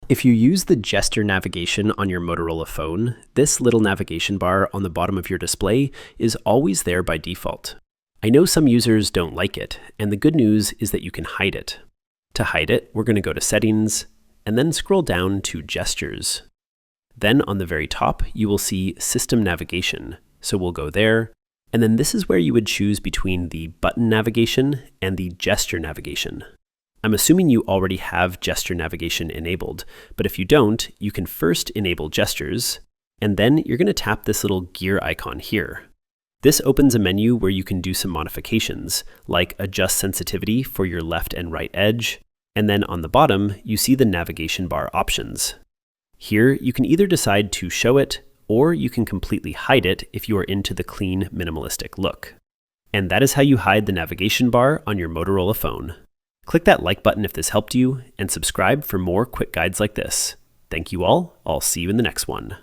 If you use the gesture navigation on your Motorola phone, this little navigation bar on the bottom of your display is always there by default. I know some users don't like it, and the good news is that you can hide it. To hide it, we're going to go to Settings, and then scroll down to Gestures. Then on the very top, you will see System Navigation, so we'll go there, and then this is where you would choose between the button navigation and the gesture navigation. I'm assuming you already have gesture navigation enabled, but if you don't, you can first enable gestures, and then you're going to tap this little gear icon here. This opens a menu where you can do some modifications, like adjust sensitivity for your left and right edge, and then on the bottom, you see the navigation bar options. Here, you can either decide to show it, or you can completely hide it if you are into the clean, minimalistic look. And that is how you hide the navigation bar on your Motorola phone. Click that like button if this helped you, and subscribe for more quick guides like this. Thank you all. I'll see you in the next one.